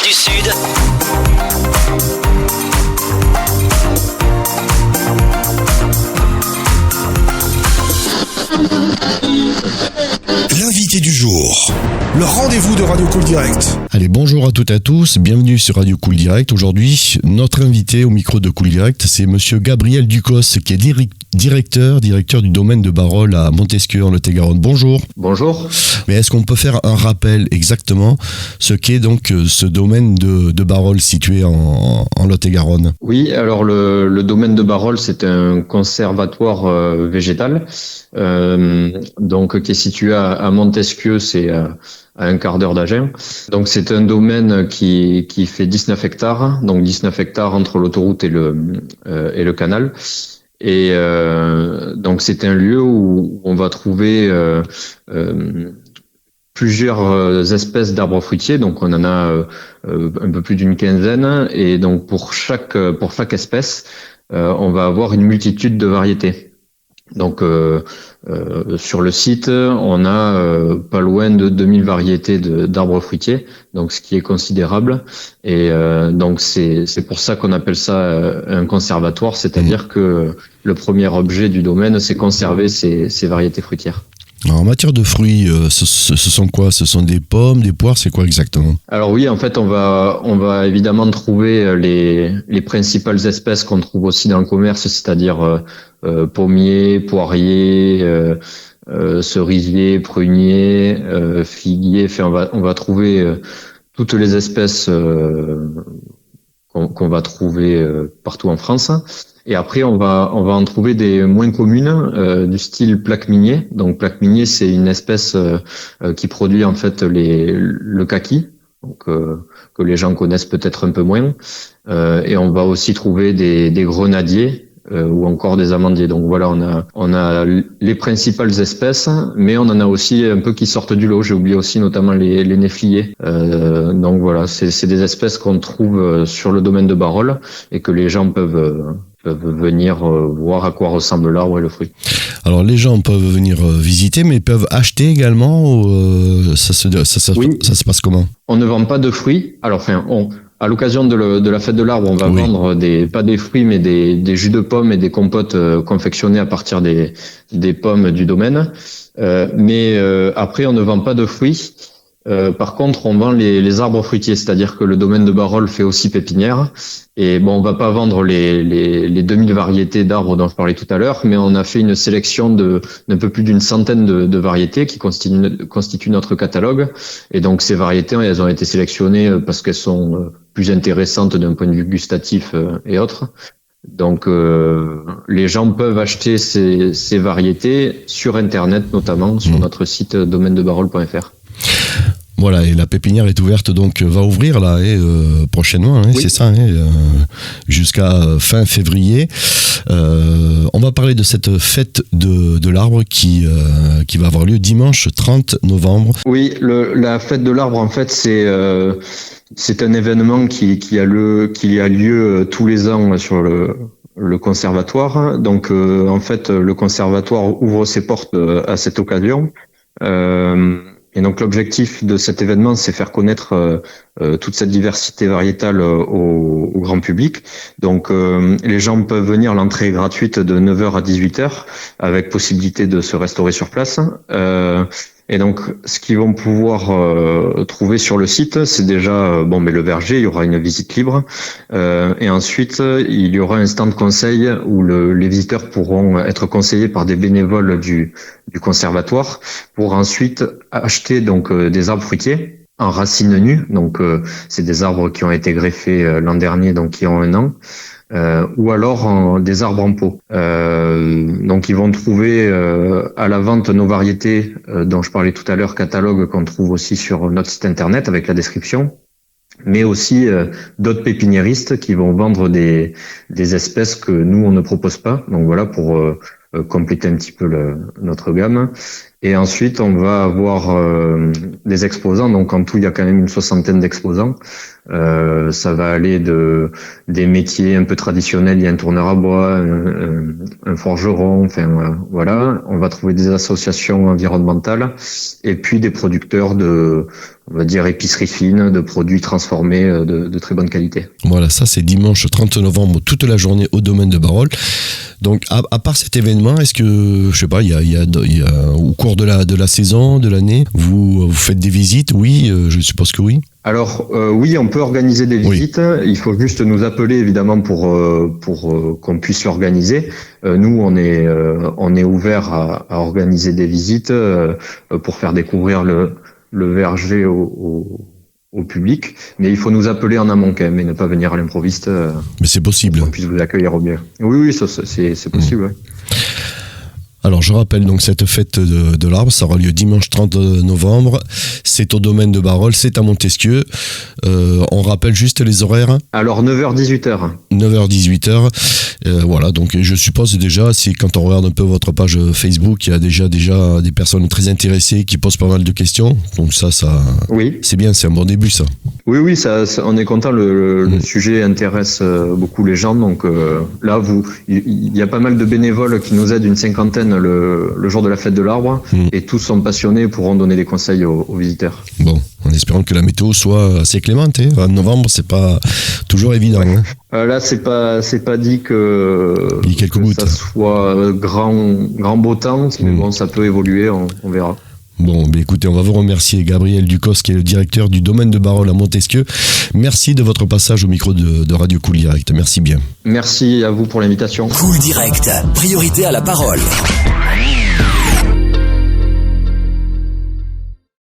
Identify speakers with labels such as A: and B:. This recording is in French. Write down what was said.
A: du Sud.
B: L'invité du jour. Le rendez-vous de Radio Cool Direct.
C: Allez, bonjour à toutes et à tous, bienvenue sur Radio Cool Direct. Aujourd'hui, notre invité au micro de Cool Direct, c'est monsieur Gabriel Ducos, qui est directeur du domaine de Barol à Montesquieu en Lot-et-Garonne. Bonjour.
D: Bonjour.
C: Mais est-ce qu'on peut faire un rappel exactement ce qu'est donc ce domaine de Barol situé en Lot-et-Garonne?
D: Oui, alors le domaine de Barol, c'est un conservatoire végétal, donc qui est situé à Montesquieu, c'est à un quart d'heure d'Agen. Donc c'est un domaine qui fait 19 hectares, donc 19 hectares entre l'autoroute et le canal. Et donc c'est un lieu où on va trouver plusieurs espèces d'arbres fruitiers, donc on en a un peu plus d'une quinzaine, et donc pour chaque espèce, on va avoir une multitude de variétés. Donc sur le site, on a pas loin de 2000 variétés d'arbres fruitiers, donc ce qui est considérable. Et donc c'est pour ça qu'on appelle ça un conservatoire, c'est-à-dire que le premier objet du domaine, c'est conserver ces variétés fruitières.
C: Alors, en matière de fruits, ce sont quoi? Ce sont des pommes, des poires, c'est quoi exactement?
D: Alors oui, en fait, on va évidemment trouver les principales espèces qu'on trouve aussi dans le commerce, c'est-à-dire pommiers, poiriers, cerisiers, pruniers, figuiers. Enfin, on va trouver toutes les espèces qu'on va trouver partout en France. Et après, on va en trouver des moins communes, du style plaque minier. Donc, plaque minier, c'est une espèce qui produit en fait le kaki, donc que les gens connaissent peut-être un peu moins. Et on va aussi trouver des grenadiers ou encore des amandiers. Donc voilà, on a les principales espèces, mais on en a aussi un peu qui sortent du lot. J'ai oublié aussi notamment les néfliers. Donc voilà, c'est des espèces qu'on trouve sur le domaine de Barol et que les gens peuvent venir voir à quoi ressemble l'arbre et le fruit.
C: Alors les gens peuvent venir visiter, mais peuvent acheter également, ou ça se passe comment? On
D: ne vend pas de fruits. Alors à l'occasion de la fête de l'arbre, on va vendre pas des fruits, mais des jus de pommes et des compotes confectionnés à partir des pommes du domaine. Mais après, on ne vend pas de fruits. Par contre, on vend les arbres fruitiers, c'est-à-dire que le domaine de Barol fait aussi pépinière. Et bon, on va pas vendre les 2000 variétés d'arbres dont je parlais tout à l'heure, mais on a fait une sélection d'un peu plus d'une centaine de variétés qui constituent notre catalogue. Et donc, ces variétés, elles ont été sélectionnées parce qu'elles sont plus intéressantes d'un point de vue gustatif et autres. Donc, les gens peuvent acheter ces variétés sur Internet, notamment sur notre site domainedebarol.fr.
C: Voilà, et la pépinière est ouverte, donc va ouvrir là prochainement, oui. C'est ça, jusqu'à fin février. On va parler de cette fête de l'arbre qui va avoir lieu dimanche 30 novembre.
D: Oui, la fête de l'arbre, en fait, c'est un événement qui a lieu tous les ans sur le conservatoire. Donc, en fait, le conservatoire ouvre ses portes à cette occasion. Et donc l'objectif de cet événement, c'est faire connaître toute cette diversité variétale au grand public. Donc les gens peuvent venir, l'entrée est gratuite de 9h à 18h, avec possibilité de se restaurer sur place. Et donc, ce qu'ils vont pouvoir trouver sur le site, c'est déjà mais le verger, il y aura une visite libre, et ensuite il y aura un stand conseil où les visiteurs pourront être conseillés par des bénévoles du conservatoire pour ensuite acheter donc des arbres fruitiers en racines nues. Donc c'est des arbres qui ont été greffés l'an dernier, donc qui ont 1 an. Ou alors des arbres en pot. Donc ils vont trouver à la vente nos variétés dont je parlais tout à l'heure, catalogue qu'on trouve aussi sur notre site internet avec la description, mais aussi d'autres pépiniéristes qui vont vendre des espèces que nous on ne propose pas. Donc voilà, pour compléter un petit peu notre gamme. Et ensuite, on va avoir des exposants. Donc, en tout, il y a quand même une 60aine d'exposants. Ça va aller des métiers un peu traditionnels. Il y a un tourneur à bois, un forgeron. Enfin, voilà. On va trouver des associations environnementales et puis des producteurs on va dire épicerie fine, de produits transformés de très bonne qualité.
C: Voilà, ça c'est dimanche 30 novembre, toute la journée au domaine de Barol. Donc à part cet événement, est-ce que, je sais pas, il y a au cours de la saison, de l'année, vous faites des visites? Oui, je suppose que oui.
D: Alors oui, on peut organiser des visites. Oui. Il faut juste nous appeler évidemment pour qu'on puisse l'organiser. Nous, on est ouvert à organiser des visites pour faire découvrir le verger au public, mais il faut nous appeler en amont quand même et ne pas venir à l'improviste.
C: Mais c'est possible.
D: Pour qu'on puisse vous accueillir au mieux. Oui, ça, c'est possible. Ouais.
C: Alors je rappelle donc cette fête de l'arbre, ça aura lieu dimanche 30 novembre, c'est au domaine de Barol, c'est à Montesquieu. On rappelle juste les horaires.
D: Alors 9h-18h.
C: 9h-18h, voilà, donc je suppose déjà, si quand on regarde un peu votre page Facebook, il y a déjà des personnes très intéressées qui posent pas mal de questions, donc ça oui. C'est bien, c'est un bon début ça.
D: Oui, ça on est content, le sujet intéresse beaucoup les gens, donc là il y a pas mal de bénévoles qui nous aident, une cinquantaine le jour de la fête de l'arbre, et tous sont passionnés, pourront donner des conseils aux visiteurs.
C: Bon, en espérant que la météo soit assez clémente, hein. En novembre, c'est pas toujours évident. Hein.
D: Là, c'est pas dit que ça soit grand beau temps, mais bon, ça peut évoluer, on verra.
C: Bon, écoutez, on va vous remercier, Gabriel Ducos, qui est le directeur du domaine de Barol à Montesquieu. Merci de votre passage au micro de Radio Cool Direct. Merci bien.
D: Merci à vous pour l'invitation.
A: Cool Direct, priorité à la parole.